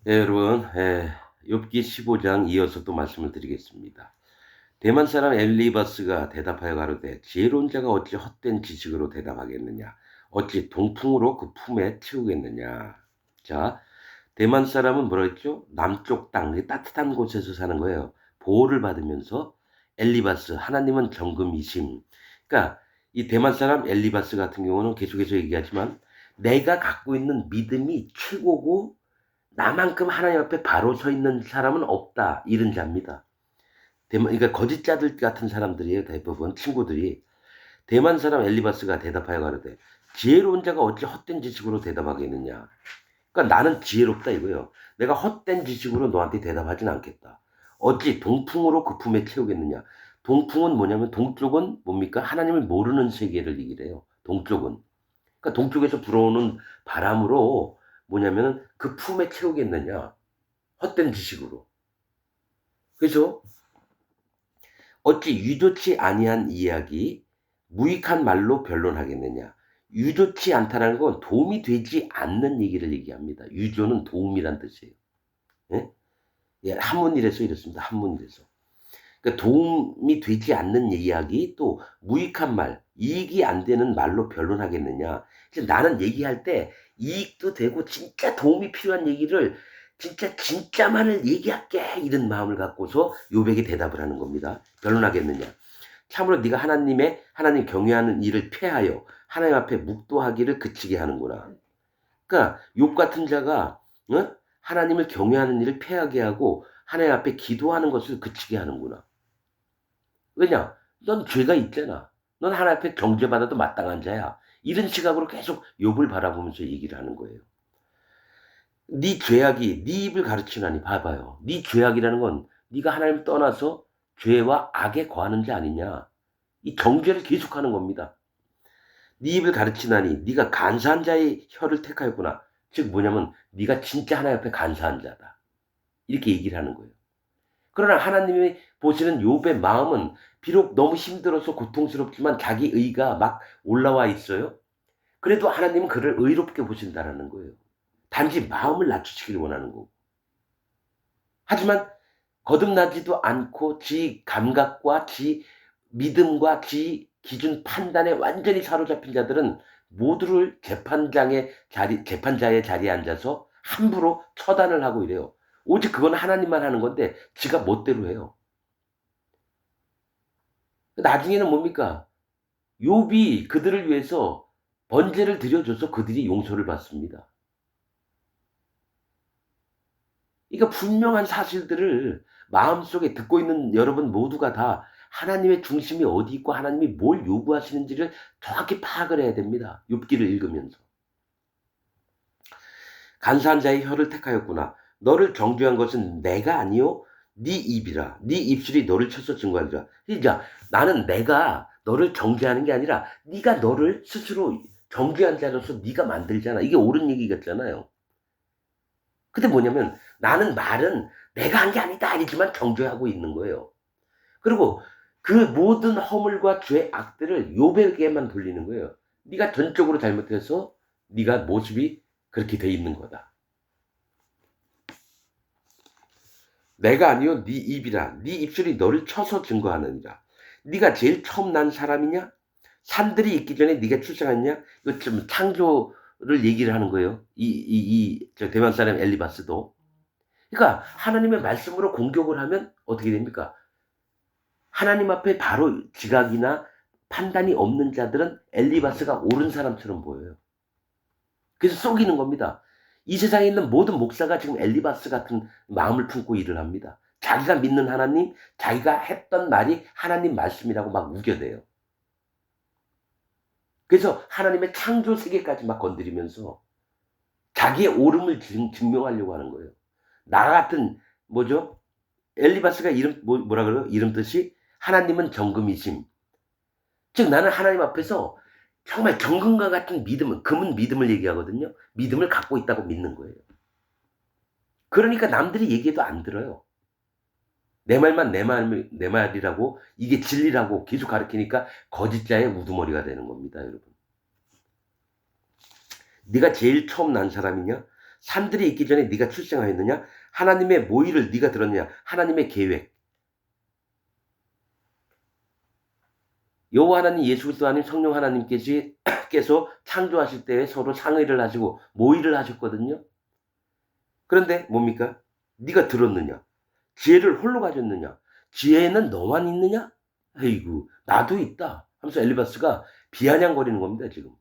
여러분, 욥기 15장 이어서 또 말씀을 드리겠습니다. 대만 사람 엘리바스가 대답하여 가로되 지혜로운 자가 어찌 헛된 지식으로 대답하겠느냐 어찌 동풍으로 그 품에 채우겠느냐. 자, 대만 사람은 뭐라 했죠? 남쪽 땅, 따뜻한 곳에서 사는 거예요. 보호를 받으면서 엘리바스, 하나님은 정금이심. 그러니까 이 대만 사람 엘리바스 같은 경우는 계속해서 얘기하지만 내가 갖고 있는 믿음이 최고고 나만큼 하나님 앞에 바로 서 있는 사람은 없다. 이런 자입니다. 그러니까 거짓자들 같은 사람들이에요. 대부분 친구들이. 대만 사람 엘리바스가 대답하여 가로되 지혜로운 자가 어찌 헛된 지식으로 대답하겠느냐. 그러니까 나는 지혜롭다 이거예요. 내가 헛된 지식으로 너한테 대답하진 않겠다. 어찌 동풍으로 그 품에 채우겠느냐. 동풍은 뭐냐면 동쪽은 뭡니까? 하나님을 모르는 세계를 얘기를 해요. 동쪽은. 그러니까 동쪽에서 불어오는 바람으로 뭐냐면 그 품에 채우겠느냐. 헛된 지식으로. 그래서 어찌 유조치 아니한 이야기 무익한 말로 변론하겠느냐. 유조치 않다라는 건 도움이 되지 않는 얘기를 얘기합니다. 유조는 도움이란 뜻이에요. 예? 예, 한문일에서 이렇습니다. 한문일에서. 그러니까 도움이 되지 않는 이야기 또 무익한 말, 이익이 안 되는 말로 변론하겠느냐. 나는 얘기할 때 이익도 되고 진짜 도움이 필요한 얘기를 진짜만을 얘기할게 이런 마음을 갖고서 요백이 대답을 하는 겁니다. 변론하겠느냐. 참으로 네가 하나님 경외하는 일을 폐하여 하나님 앞에 묵도하기를 그치게 하는구나. 그러니까 욥 같은 자가 하나님을 경외하는 일을 폐하게 하고 하나님 앞에 기도하는 것을 그치게 하는구나. 왜냐? 넌 죄가 있잖아. 넌 하나님 앞에 정죄받아도 마땅한 자야. 이런 시각으로 계속 욥을 바라보면서 얘기를 하는 거예요. 네 죄악이 네 입을 가르치나니 봐봐요. 네 죄악이라는 건 네가 하나님을 떠나서 죄와 악에 거하는 자 아니냐. 이 정죄를 계속하는 겁니다. 네 입을 가르치나니 네가 간사한 자의 혀를 택하였구나. 즉 뭐냐면 네가 진짜 하나님 앞에 간사한 자다. 이렇게 얘기를 하는 거예요. 그러나 하나님이 보시는 욥의 마음은 비록 너무 힘들어서 고통스럽지만 자기 의가 막 올라와 있어요. 그래도 하나님은 그를 의롭게 보신다라는 거예요. 단지 마음을 낮추시기를 원하는 거고. 하지만 거듭나지도 않고 지 감각과 지 믿음과 지 기준 판단에 완전히 사로잡힌 자들은 모두를 재판자의 자리에 앉아서 함부로 처단을 하고 이래요. 오직 그건 하나님만 하는 건데 지가 멋대로 해요. 나중에는 뭡니까? 욥이 그들을 위해서 번제를 드려줘서 그들이 용서를 받습니다. 그러니까 분명한 사실들을 마음속에 듣고 있는 여러분 모두가 다 하나님의 중심이 어디 있고 하나님이 뭘 요구하시는지를 정확히 파악을 해야 됩니다. 욥기를 읽으면서. 간사한 자의 혀를 택하였구나. 너를 정죄한 것은 내가 아니요 네 입이라. 네 입술이 너를 쳐서 증거하리라. 그러니까 나는 내가 너를 정죄하는 게 아니라 네가 너를 스스로 정죄한 자로서 네가 만들잖아. 이게 옳은 얘기 같잖아요. 근데 뭐냐면 나는 말은 내가 한 게 아니다 아니지만 정죄하고 있는 거예요. 그리고 그 모든 허물과 죄 악들을 욥에게만 돌리는 거예요. 네가 전적으로 잘못해서 네가 모습이 그렇게 돼 있는 거다. 내가 아니요 네 입이라. 네 입술이 너를 쳐서 증거하느니라. 네가 제일 처음 난 사람이냐? 산들이 있기 전에 네가 출생했냐? 이거 좀 창조를 얘기를 하는 거예요. 저 대만 사람 엘리바스도. 그러니까 하나님의 말씀으로 공격을 하면 어떻게 됩니까? 하나님 앞에 바로 지각이나 판단이 없는 자들은 엘리바스가 옳은 사람처럼 보여요. 그래서 속이는 겁니다. 이 세상에 있는 모든 목사가 지금 엘리바스 같은 마음을 품고 일을 합니다. 자기가 믿는 하나님, 자기가 했던 말이 하나님 말씀이라고 막 우겨대요. 그래서 하나님의 창조 세계까지 막 건드리면서 자기의 옳음을 증명하려고 하는 거예요. 나 같은 뭐죠? 엘리바스가 이름 뭐라 그래요? 이름 뜻이 하나님은 정금이심. 즉 나는 하나님 앞에서 정말 정금과 같은 믿음을 금은 믿음을 얘기하거든요. 믿음을 갖고 있다고 믿는 거예요. 그러니까 남들이 얘기해도 안 들어요. 내 말만 내 말이라고 이게 진리라고 계속 가르치니까 거짓자의 우두머리가 되는 겁니다, 여러분. 네가 제일 처음 난 사람이냐? 산들이 있기 전에 네가 출생하였느냐? 하나님의 모의를 네가 들었느냐? 하나님의 계획. 여호와 하나님 예수 그리스도 하나님 성령 하나님께서 창조하실 때 서로 상의를 하시고 모의를 하셨거든요. 그런데 뭡니까? 네가 들었느냐? 지혜를 홀로 가졌느냐? 지혜는 너만 있느냐? 아이고 나도 있다 하면서 엘리바스가 비아냥거리는 겁니다. 지금.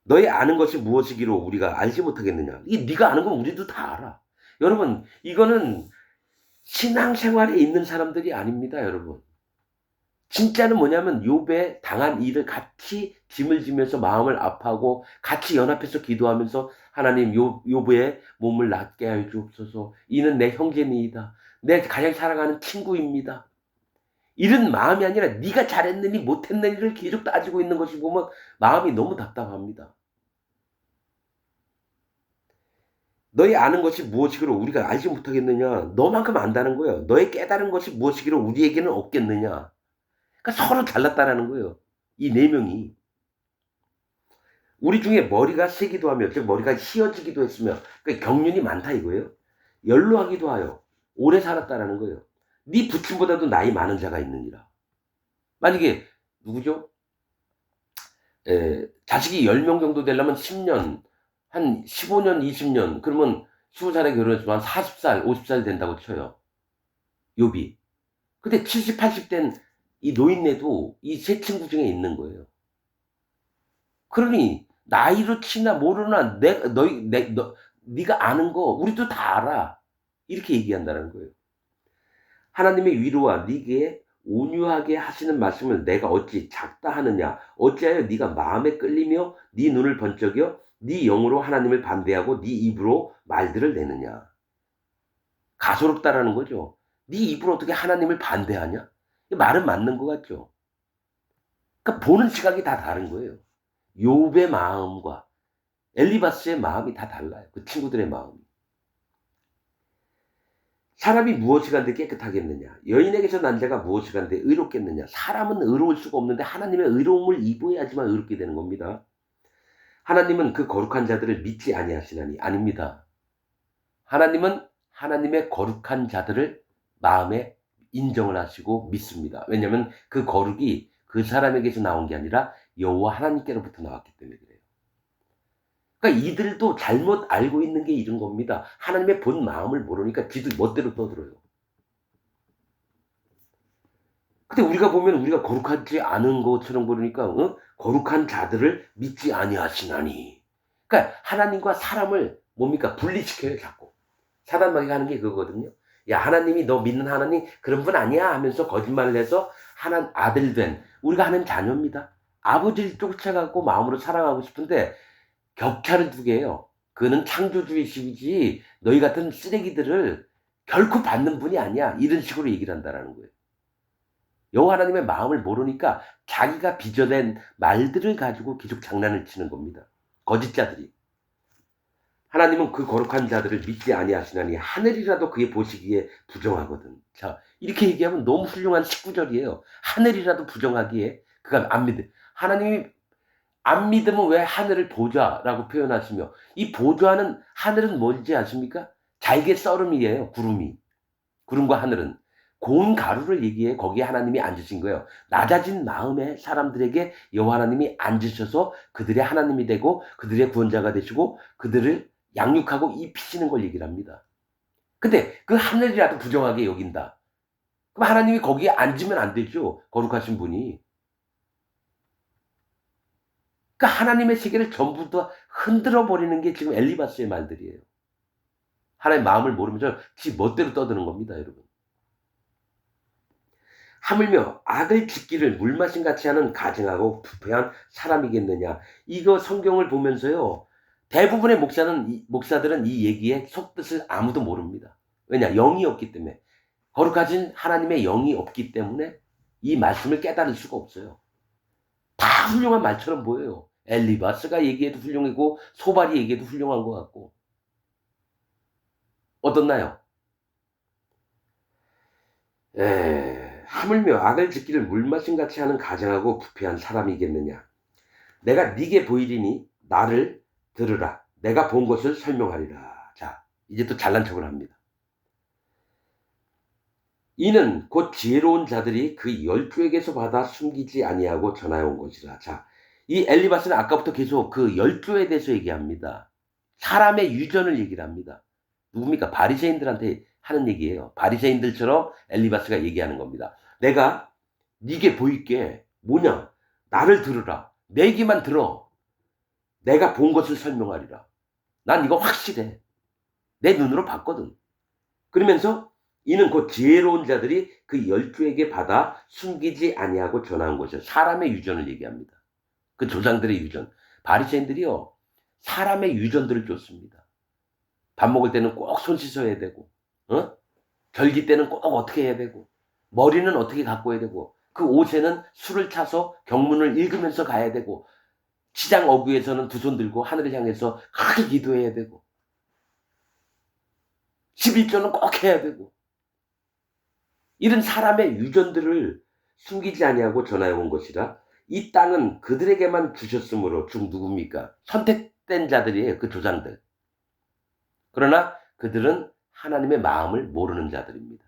너희 아는 것이 무엇이기로 우리가 알지 못하겠느냐? 이 네가 아는 건 우리도 다 알아. 여러분 이거는 신앙생활에 있는 사람들이 아닙니다. 여러분. 진짜는 뭐냐면 욥의 당한 일을 같이 짐을 지면서 마음을 아파하고 같이 연합해서 기도하면서 하나님 욥의 몸을 낫게 하여 주옵소서. 이는 내 형제니이다. 내 가장 사랑하는 친구입니다. 이런 마음이 아니라 네가 잘했느니 못했느니를 계속 따지고 있는 것이 보면 마음이 너무 답답합니다. 너희 아는 것이 무엇이기로 우리가 알지 못하겠느냐. 너만큼 안다는 거예요. 너의 깨달은 것이 무엇이기로 우리에게는 없겠느냐. 그러니까 서로 잘났다라는 거예요. 이 네 명이. 우리 중에 머리가 세기도 하며 즉 머리가 휘어지기도 했으며 그러니까 경륜이 많다 이거예요. 연로하기도 하여 오래 살았다라는 거예요. 네 부친보다도 나이 많은 자가 있느니라. 만약에 누구죠? 자식이 10명 정도 되려면 10년, 한 15년, 20년 그러면 20살에 결혼했으면 한 40살, 50살 된다고 쳐요. 욥이. 근데 70, 80 된 이 노인네도 이 세 친구 중에 있는 거예요. 그러니 나이로 치나 모르나 네가 아는 거 우리도 다 알아. 이렇게 얘기한다는 거예요. 하나님의 위로와 네게 온유하게 하시는 말씀을 내가 어찌 작다 하느냐? 어찌하여 네가 마음에 끌리며 네 눈을 번쩍여 네 영으로 하나님을 반대하고 네 입으로 말들을 내느냐? 가소롭다라는 거죠. 네 입으로 어떻게 하나님을 반대하냐? 말은 맞는 것 같죠. 그러니까 보는 시각이 다 다른 거예요. 욥의 마음과 엘리바스의 마음이 다 달라요. 그 친구들의 마음이. 사람이 무엇이간데 깨끗하겠느냐? 여인에게서 난 자가 무엇이간데 의롭겠느냐? 사람은 의로울 수가 없는데 하나님의 의로움을 입어야지만 의롭게 되는 겁니다. 하나님은 그 거룩한 자들을 믿지 아니하시나니 아닙니다. 하나님은 하나님의 거룩한 자들을 마음에 인정을 하시고 믿습니다. 왜냐하면 그 거룩이 그 사람에게서 나온 게 아니라 여호와 하나님께로부터 나왔기 때문에 그래요. 그러니까 이들도 잘못 알고 있는 게 이런 겁니다. 하나님의 본 마음을 모르니까 지들 멋대로 떠들어요. 근데 우리가 보면 우리가 거룩하지 않은 것처럼 보니까 거룩한 자들을 믿지 아니하시나니. 그러니까 하나님과 사람을 뭡니까? 분리시켜요 자꾸. 사단마귀가 하는 게 그거거든요. 야 하나님이 너 믿는 하나님 그런 분 아니야 하면서 거짓말을 해서 하나님 아들 된 우리가 하는 자녀입니다. 아버지를 쫓아가고 마음으로 사랑하고 싶은데 격차를 두게 해요. 그는 창조주이시지 너희 같은 쓰레기들을 결코 받는 분이 아니야. 이런 식으로 얘기를 한다는 거예요. 여호와 하나님의 마음을 모르니까 자기가 빚어낸 말들을 가지고 계속 장난을 치는 겁니다. 거짓자들이. 하나님은 그 거룩한 자들을 믿지 아니하시나니 하늘이라도 그의 보시기에 부정하거든. 자, 이렇게 얘기하면 너무 훌륭한 19절이에요. 하늘이라도 부정하기에 그가 안 믿어. 하나님이 안 믿으면 왜 하늘을 보좌라고 표현하시며 이 보좌는 하늘은 뭔지 아십니까? 잘게 썰음이에요. 구름이. 구름과 하늘은. 고운 가루를 얘기해 거기에 하나님이 앉으신 거예요. 낮아진 마음의 사람들에게 여호와 하나님이 앉으셔서 그들의 하나님이 되고 그들의 구원자가 되시고 그들을 양육하고 입히시는 걸 얘기를 합니다. 근데 그 하늘이라도 부정하게 여긴다. 그럼 하나님이 거기에 앉으면 안 되죠. 거룩하신 분이. 그러니까 하나님의 세계를 전부 다 흔들어 버리는 게 지금 엘리바스의 말들이에요. 하나님의 마음을 모르면서 지 멋대로 떠드는 겁니다, 여러분. 하물며 악을 짓기를 물마신 같이 하는 가증하고 부패한 사람이겠느냐. 이거 성경을 보면서요. 대부분의 목사들은 이 얘기의 속뜻을 아무도 모릅니다. 왜냐? 영이 없기 때문에. 거룩하신 하나님의 영이 없기 때문에 이 말씀을 깨달을 수가 없어요. 다 훌륭한 말처럼 보여요. 엘리바스가 얘기해도 훌륭하고 소발이 얘기해도 훌륭한 것 같고. 어떻나요? 하물며 악을 짓기를 물마신 같이 하는 가증하고 부패한 사람이겠느냐. 내가 네게 보이리니 나를 들으라. 내가 본 것을 설명하리라. 자, 이제 또 잘난 척을 합니다. 이는 곧 지혜로운 자들이 그 12에게서 받아 숨기지 아니하고 전하여 온 것이라. 자, 이 엘리바스는 아까부터 계속 그 12에 대해서 얘기합니다. 사람의 유전을 얘기를 합니다. 누굽니까? 바리새인들한테 하는 얘기예요. 바리새인들처럼 엘리바스가 얘기하는 겁니다. 내가 네게 보일게 뭐냐? 나를 들으라. 내 얘기만 들어. 내가 본 것을 설명하리라. 난 이거 확실해. 내 눈으로 봤거든. 그러면서 이는 곧 지혜로운 자들이 그 12에게 받아 숨기지 아니하고 전한 것이요. 사람의 유전을 얘기합니다. 그 조상들의 유전. 바리새인들이요. 사람의 유전들을 쫓습니다. 밥 먹을 때는 꼭 손 씻어야 되고, 절기 때는 꼭 어떻게 해야 되고, 머리는 어떻게 갖고 해야 되고, 그 옷에는 술을 차서 경문을 읽으면서 가야 되고, 시장 어귀에서는 두 손 들고 하늘을 향해서 크게 기도해야 되고, 11조는 꼭 해야 되고, 이런 사람의 유전들을 숨기지 아니하고 전하여 온 것이라. 이 땅은 그들에게만 주셨으므로. 중 누굽니까? 선택된 자들이에요. 그 조상들. 그러나 그들은 하나님의 마음을 모르는 자들입니다.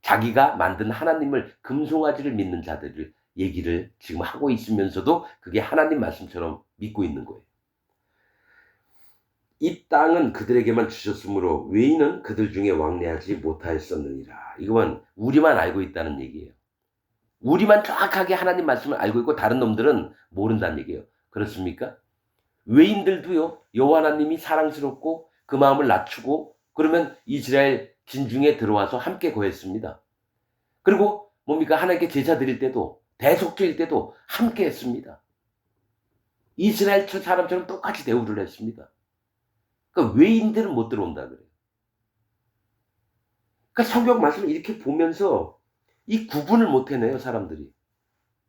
자기가 만든 하나님을 금송아지를 믿는 자들을 얘기를 지금 하고 있으면서도 그게 하나님 말씀처럼 믿고 있는 거예요. 이 땅은 그들에게만 주셨으므로 외인은 그들 중에 왕래하지 못하였었느니라. 이건 우리만 알고 있다는 얘기예요. 우리만 정확하게 하나님 말씀을 알고 있고 다른 놈들은 모른다는 얘기예요. 그렇습니까? 외인들도요. 여호와 하나님이 사랑스럽고 그 마음을 낮추고 그러면 이스라엘 진중에 들어와서 함께 거했습니다. 그리고 뭡니까? 하나님께 제사 드릴 때도 대속죄일 때도 함께 했습니다. 이스라엘 사람처럼 똑같이 대우를 했습니다. 그러니까 외인들은 못 들어온다 그래요. 그러니까 성경 말씀을 이렇게 보면서 이 구분을 못 해내요, 사람들이.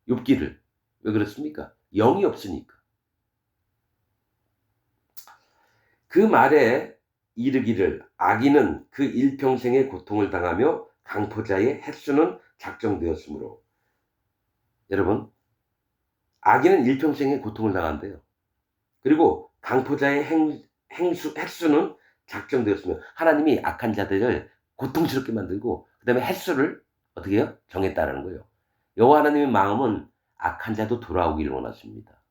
욥기를. 왜 그렇습니까? 영이 없으니까. 그 말에 이르기를 악인은 그 일평생의 고통을 당하며 강포자의 횟수는 작정되었으므로. 여러분, 악인은 일평생의 고통을 당한대요. 그리고 강포자의 횟수는 작정되었으며 하나님이 악한 자들을 고통스럽게 만들고 그 다음에 횟수를 어떻게 해요? 정했다라는 거예요. 여호와 하나님의 마음은 악한 자도 돌아오기를 원하십니다.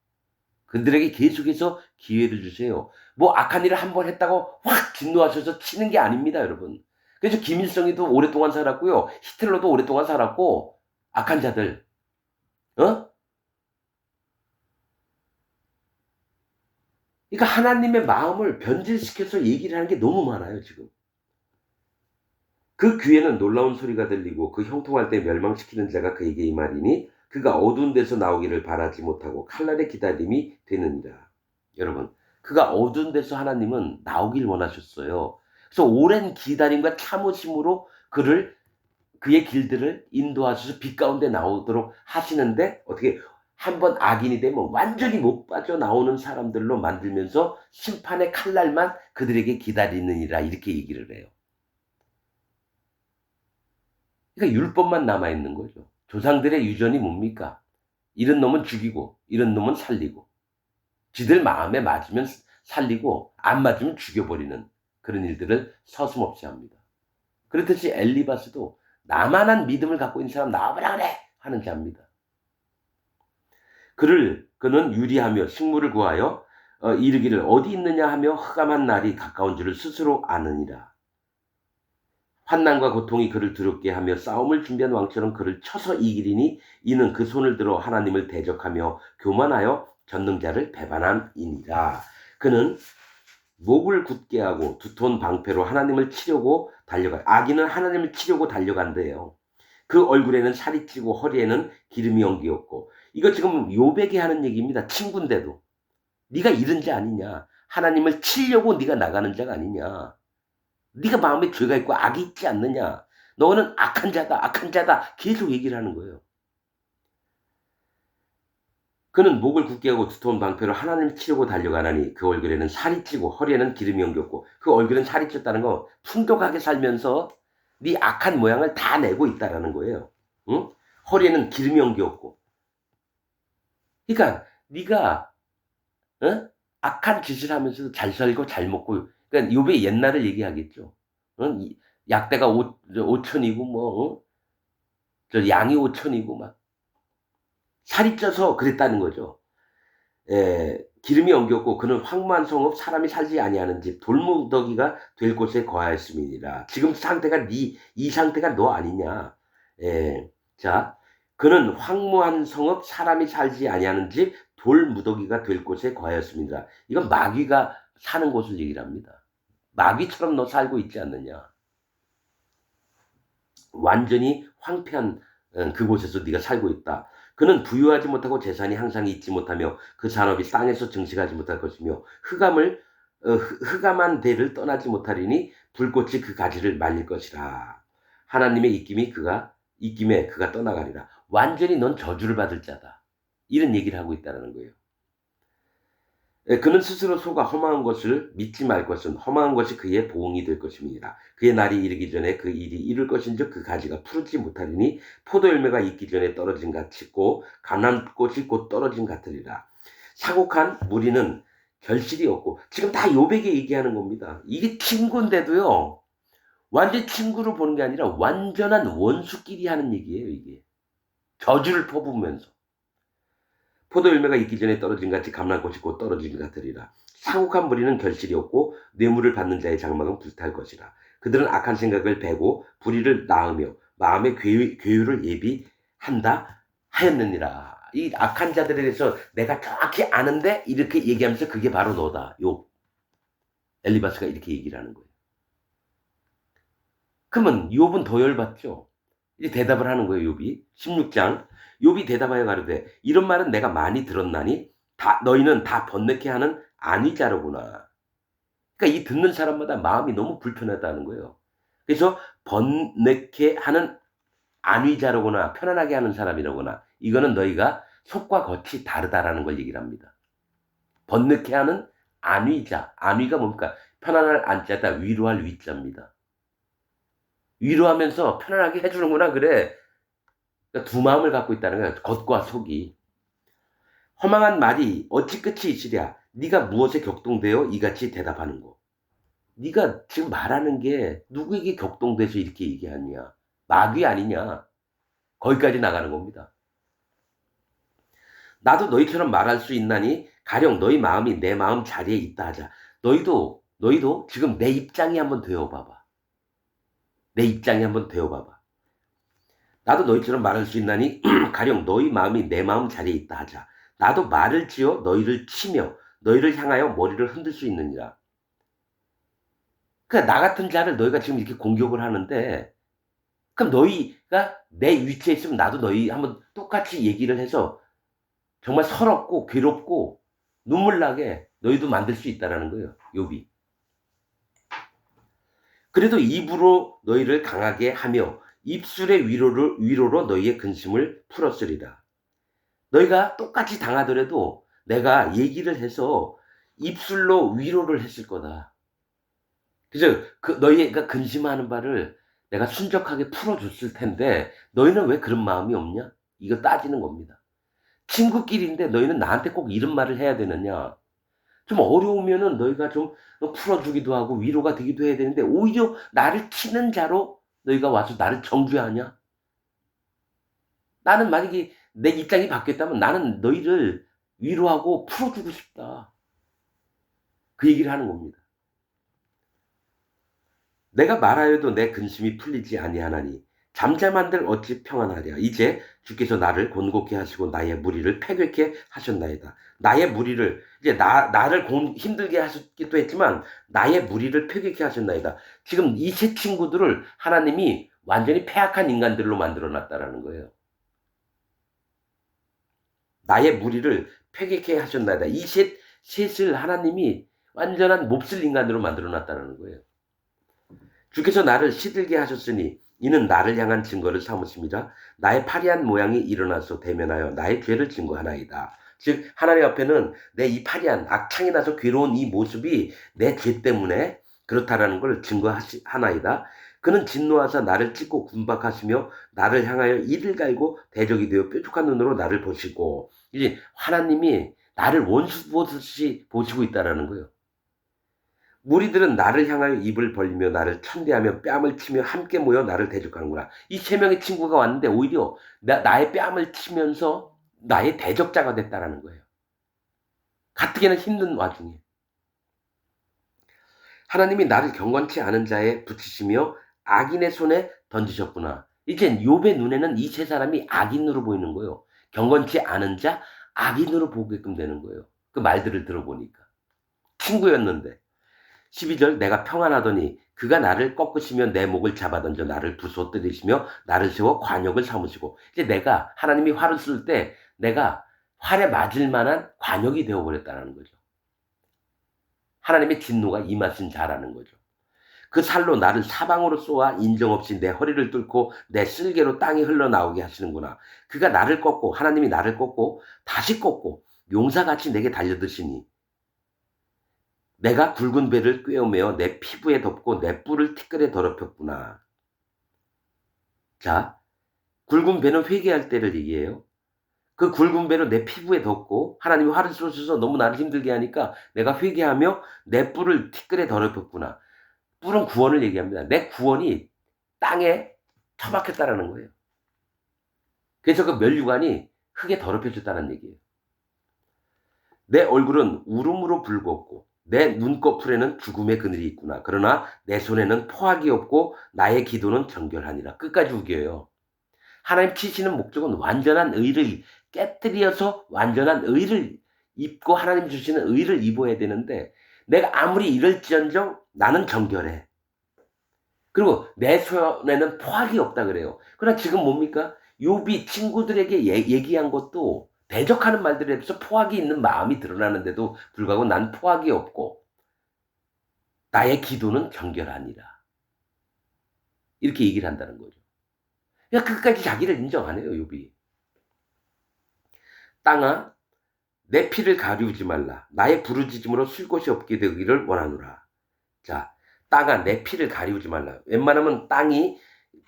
그들에게 계속해서 기회를 주세요. 뭐 악한 일을 한 번 했다고 확 진노하셔서 치는 게 아닙니다, 여러분. 그래서 김일성이도 오랫동안 살았고요. 히틀러도 오랫동안 살았고 악한 자들. 그러니까 하나님의 마음을 변질시켜서 얘기를 하는 게 너무 많아요, 지금. 그 귀에는 놀라운 소리가 들리고 그 형통할 때 멸망시키는 자가 그에게 임하리니 그가 어두운 데서 나오기를 바라지 못하고 칼날의 기다림이 되느니라. 여러분, 그가 어두운 데서 하나님은 나오길 원하셨어요. 그래서 오랜 기다림과 참으심으로 그의 길들을 인도하셔서 빛 가운데 나오도록 하시는데 어떻게 한번 악인이 되면 완전히 못 빠져나오는 사람들로 만들면서 심판의 칼날만 그들에게 기다리느니라 이렇게 얘기를 해요. 그러니까 율법만 남아있는 거죠. 조상들의 유전이 뭡니까? 이런 놈은 죽이고 이런 놈은 살리고 지들 마음에 맞으면 살리고 안 맞으면 죽여버리는 그런 일들을 서슴없이 합니다. 그렇듯이 엘리바스도 나만한 믿음을 갖고 있는 사람 나와보라 그래 하는 자입니다. 그는 유리하며 식물을 구하여 이르기를 어디 있느냐 하며 흑암한 날이 가까운 줄을 스스로 아느니라. 환난과 고통이 그를 두렵게 하며 싸움을 준비한 왕처럼 그를 쳐서 이기리니 이는 그 손을 들어 하나님을 대적하며 교만하여 전능자를 배반함이니라. 그는 목을 굳게 하고 두톤 방패로 하나님을 치려고 악인은 하나님을 치려고 달려간대요. 그 얼굴에는 살이 찌고 허리에는 기름이 엉기었고. 이거 지금 욥에게 하는 얘기입니다. 친구인데도. 네가 이런 자 아니냐. 하나님을 치려고 네가 나가는 자가 아니냐. 네가 마음에 죄가 있고 악이 있지 않느냐. 너는 악한 자다 계속 얘기를 하는 거예요. 그는 목을 굳게 하고 두터운 방패로 하나님을 치려고 달려가나니 그 얼굴에는 살이 찌고 허리에는 기름이 엉겼고. 그 얼굴에는 살이 쪘다는 거 풍족하게 살면서 네 악한 모양을 다 내고 있다라는 거예요. 응? 허리에는 기름이 엉겼고. 그러니까 네가 악한 짓을 하면서도 잘 살고 잘 먹고, 그러니까 욥의 옛날을 얘기하겠죠. 응? 약대가 5천이고 뭐, 양이 5천이고 막 살이 쪄서 그랬다는 거죠. 기름이 엉겼고 그는 황무한 성읍 사람이 살지 아니하는 집 돌무더기가 될 곳에 거하였음이니라. 지금 상태가 이 상태가 너 아니냐. 자, 그는 황무한 성읍 사람이 살지 아니하는 집 돌무더기가 될 곳에 거하였음이니라. 이건 마귀가 사는 곳을 얘기를 합니다. 마귀처럼 너 살고 있지 않느냐. 완전히 황폐한 그곳에서 네가 살고 있다. 그는 부유하지 못하고 재산이 항상 있지 못하며 그 산업이 땅에서 증식하지 못할 것이며 흑암한 데를 떠나지 못하리니 불꽃이 그 가지를 말릴 것이라. 하나님의 입김에 그가 떠나가리라. 완전히 넌 저주를 받을 자다. 이런 얘기를 하고 있다는 거예요. 그는 스스로 속아 허망한 것을 믿지 말 것은 허망한 것이 그의 보응이 될 것임이니라. 그의 날이 이르기 전에 그 일이 이룰 것인즉 그 가지가 푸르지 못하리니 포도 열매가 있기 전에 떨어진 같이고 감람꽃이 곧 떨어진 같으리라. 사곡한 무리는 결실이 없고, 지금 다 욥에게 얘기하는 겁니다. 이게 친구인데도요, 완전 친구로 보는 게 아니라 완전한 원수끼리 하는 얘기예요. 이게 저주를 퍼부으면서 포도 열매가 있기 전에 떨어진 같이 감람꽃이 곧 떨어진 같으리라. 사곡한 무리는 결실이 없고 뇌물을 받는 자의 장막은 불탈 것이라. 그들은 악한 생각을 베고 불의를 낳으며 마음의 괴유를 예비한다 하였느니라. 이 악한 자들에 대해서 내가 정확히 아는데 이렇게 얘기하면서 그게 바로 너다. 엘리바스가 이렇게 얘기를 하는 거예요. 그러면 욥은 더 열받죠. 이제 대답을 하는 거예요. 욥이 16장 욥이 대답하여 가로되 이런 말은 내가 많이 들었나니 너희는 다 번뇌케 하는 안위자로구나. 그러니까 이 듣는 사람마다 마음이 너무 불편하다는 거예요. 그래서 번뇌케 하는 안위자로구나, 편안하게 하는 사람이라거나, 이거는 너희가 속과 겉이 다르다라는 걸 얘기를 합니다. 번뇌케 하는 안위자, 안위가 뭡니까? 편안할 안자다, 위로할 위자입니다. 위로하면서 편안하게 해주는구나, 그래. 그러니까 두 마음을 갖고 있다는 거야. 겉과 속이. 허망한 말이 어찌 끝이 있으랴. 네가 무엇에 격동되어 이같이 대답하는 거. 네가 지금 말하는 게 누구에게 격동돼서 이렇게 얘기하냐. 마귀 아니냐. 거기까지 나가는 겁니다. 나도 너희처럼 말할 수 있나니 가령 너희 마음이 내 마음 자리에 있다 하자. 너희도 지금 내 입장이 한번 되어봐봐. 내 입장이 한번 되어봐봐. 나도 너희처럼 말할 수 있나니 가령 너희 마음이 내 마음 자리에 있다 하자. 나도 말을 지어 너희를 치며 너희를 향하여 머리를 흔들 수 있느니라. 그러니까 나 같은 자를 너희가 지금 이렇게 공격을 하는데, 그럼 너희가 내 위치에 있으면 나도 너희 한번 똑같이 얘기를 해서 정말 서럽고 괴롭고 눈물 나게 너희도 만들 수 있다라는 거예요. 욥이. 그래도 입으로 너희를 강하게 하며 입술의 위로로 너희의 근심을 풀었으리라. 너희가 똑같이 당하더라도 내가 얘기를 해서 입술로 위로를 했을 거다. 그래서 너희가 근심하는 바를 내가 순적하게 풀어줬을 텐데 너희는 왜 그런 마음이 없냐? 이거 따지는 겁니다. 친구끼리인데 너희는 나한테 꼭 이런 말을 해야 되느냐? 좀 어려우면은 너희가 좀 풀어주기도 하고 위로가 되기도 해야 되는데 오히려 나를 치는 자로 너희가 와서 나를 정죄하냐? 나는 만약에 내 입장이 바뀌었다면 나는 너희를 위로하고 풀어주고 싶다. 그 얘기를 하는 겁니다. 내가 말하여도 내 근심이 풀리지 아니하나니 잠잠한들 어찌 평안하랴. 이제 주께서 나를 곤곡케 하시고 나의 무리를 패괴케 하셨나이다. 나의 무리를 이제 나를 힘들게 하셨기도 했지만 나의 무리를 패괴케 하셨나이다. 지금 이 세 친구들을 하나님이 완전히 패악한 인간들로 만들어놨다라는 거예요. 나의 무리를 패괴케 하셨나이다. 이 셋을 하나님이 완전한 몹쓸 인간으로 만들어놨다는 거예요. 주께서 나를 시들게 하셨으니 이는 나를 향한 증거를 삼으십니다. 나의 파리한 모양이 일어나서 대면하여 나의 죄를 증거하나이다. 즉 하나님 앞에는 내 이 파리한 악창이 나서 괴로운 이 모습이 내 죄 때문에 그렇다라는 걸 증거하나이다. 그는 진노하사 나를 찢고 군박하시며 나를 향하여 이를 갈고 대적이 되어 뾰족한 눈으로 나를 보시고, 이제 하나님이 나를 원수 보듯이 보시고 있다라는 거예요. 무리들은 나를 향하여 입을 벌리며 나를 천대하며 뺨을 치며 함께 모여 나를 대적하는구나. 이 세 명의 친구가 왔는데 오히려 나의 뺨을 치면서 나의 대적자가 됐다라는 거예요. 가뜩이나 힘든 와중에. 하나님이 나를 경건치 않은 자에 붙이시며 악인의 손에 던지셨구나. 이제 욥의 눈에는 이 세 사람이 악인으로 보이는 거예요. 경건치 않은 자, 악인으로 보게끔 되는 거예요. 그 말들을 들어보니까. 친구였는데. 12절 내가 평안하더니 그가 나를 꺾으시며 내 목을 잡아던져 나를 부숴뜨리시며 나를 세워 관역을 삼으시고, 이제 내가 하나님이 활을 쓸 때 내가 활에 맞을 만한 관역이 되어버렸다는 거죠. 하나님의 진노가 임하신 자라는 거죠. 그 살로 나를 사방으로 쏘아 인정없이 내 허리를 뚫고 내 쓸개로 땅이 흘러나오게 하시는구나. 그가 나를 꺾고, 하나님이 나를 꺾고 다시 꺾고 용사같이 내게 달려드시니 내가 굵은 배를 꿰어매어 내 피부에 덮고 내 뿔을 티끌에 더럽혔구나. 자, 굵은 배는 회개할 때를 얘기해요. 그 굵은 배로 내 피부에 덮고 하나님이 화를 쏘셔서 너무 나를 힘들게 하니까 내가 회개하며 내 뿔을 티끌에 더럽혔구나. 뿔은 구원을 얘기합니다. 내 구원이 땅에 처박혔다라는 거예요. 그래서 그 면류관이 흙에 더럽혀졌다는 얘기예요. 내 얼굴은 울음으로 붉었고 내 눈꺼풀에는 죽음의 그늘이 있구나. 그러나 내 손에는 포악이 없고 나의 기도는 정결하니라. 끝까지 우겨요. 하나님 치시는 목적은 완전한 의를 깨뜨려서 완전한 의를 입고 하나님 주시는 의를 입어야 되는데, 내가 아무리 이럴지언정 나는 정결해. 그리고 내 손에는 포악이 없다 그래요. 그러나 지금 뭡니까? 욥이 친구들에게 얘기한 것도 대적하는 말들에 비해서 포악이 있는 마음이 드러나는데도 불구하고 난 포악이 없고 나의 기도는 정결하니라. 이렇게 얘기를 한다는 거죠. 그러니까 끝까지 자기를 인정 안 해요, 욥이. 땅아, 내 피를 가리우지 말라. 나의 부르짖음으로 쉴 곳이 없게 되기를 원하노라. 자, 땅아, 내 피를 가리우지 말라. 웬만하면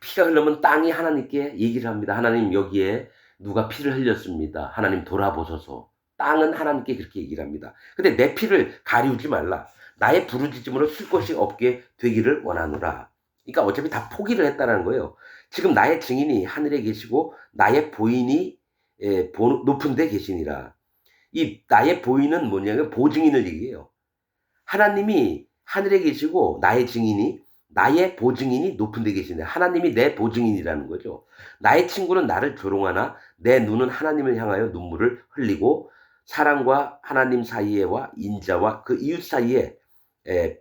피가 흐르면 땅이 하나님께 얘기를 합니다. 하나님, 여기에 누가 피를 흘렸습니다. 하나님 돌아보소서. 땅은 하나님께 그렇게 얘기를 합니다. 근데 내 피를 가리우지 말라. 나의 부르짖음으로 쉴 곳이 없게 되기를 원하노라. 그러니까 어차피 다 포기를 했다는 거예요. 지금 나의 증인이 하늘에 계시고 나의 보인이 높은 데 계시니라. 이 나의 보인은 뭐냐면 보증인을 얘기해요. 하나님이 하늘에 계시고 나의 증인이, 나의 보증인이 높은 데 계시네. 하나님이 내 보증인이라는 거죠. 나의 친구는 나를 조롱하나 내 눈은 하나님을 향하여 눈물을 흘리고 사랑과 하나님 사이에와 인자와 그 이웃 사이에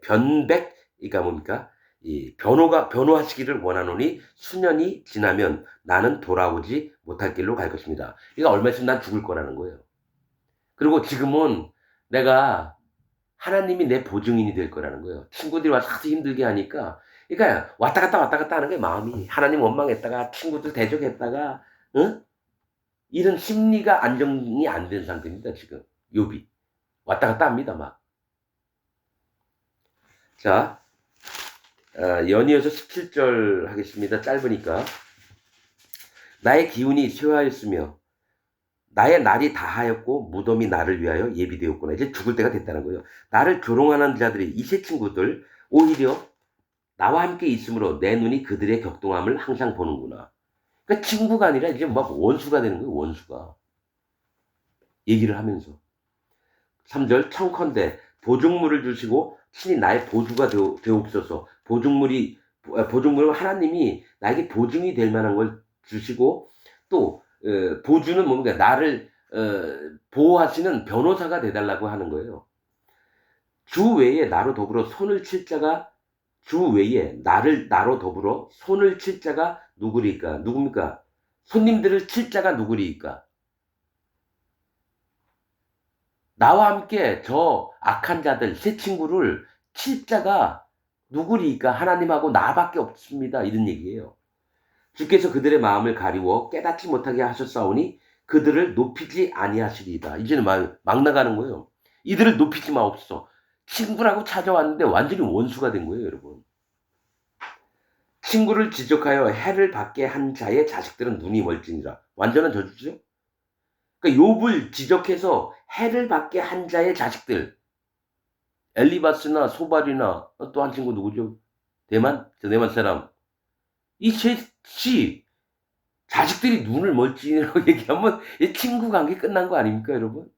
그러니까 뭡니까? 이 변호하시기를 원하노니 수년이 지나면 나는 돌아오지 못할 길로 갈 것입니다. 그러니까 얼마 있으면 난 죽을 거라는 거예요. 그리고 지금은 내가 하나님이 내 보증인이 될 거라는 거예요. 친구들이 와서 하도 힘들게 하니까, 그러니까 왔다 갔다 하는 거예요, 마음이. 하나님 원망했다가 친구들 대적했다가, 응? 이런 심리가 안정이 안 된 상태입니다, 지금. 욥이 왔다 갔다 합니다, 막. 자, 연이어서 17절 하겠습니다. 짧으니까. 나의 기운이 쇠하였으며 나의 날이 다하였고 무덤이 나를 위하여 예비되었구나. 이제 죽을 때가 됐다는 거예요. 나를 조롱하는 자들이, 이 세 친구들 오히려 나와 함께 있으므로 내 눈이 그들의 격동함을 항상 보는구나. 그러니까 친구가 아니라 이제 막 원수가 되는 거예요. 원수가. 얘기를 하면서. 3절 청컨대 보증물을 주시고 친히 나의 보주가 되옵소서. 보증물은 하나님이 나에게 보증이 될 만한 걸 주시고, 또 보주는 뭡니까? 나를 보호하시는 변호사가 돼달라고 하는 거예요. 주 외에 나로 더불어 손을 칠 자가 나로 더불어 손을 칠 자가 누구리까? 누굽니까? 손님들을 칠 자가 누구리까? 나와 함께 저 악한 자들, 새 친구를 칠 자가 누구리까? 하나님하고 나밖에 없습니다. 이런 얘기예요. 주께서 그들의 마음을 가리워 깨닫지 못하게 하셨사오니 그들을 높이지 아니하시리이다. 이제는 막 나가는 거예요. 이들을 높이지 마옵소서. 친구라고 찾아왔는데 완전히 원수가 된 거예요, 여러분. 친구를 지적하여 해를 받게 한 자의 자식들은 눈이 멀지니라. 완전한 저주죠. 그러니까 욥을 지적해서 해를 받게 한 자의 자식들, 엘리바스나 소발이나 또 한 친구 누구죠? 대만 사람. 이 셋이 자식들이 눈을 멀찌라고 얘기하면 이 친구 관계 끝난 거 아닙니까, 여러분?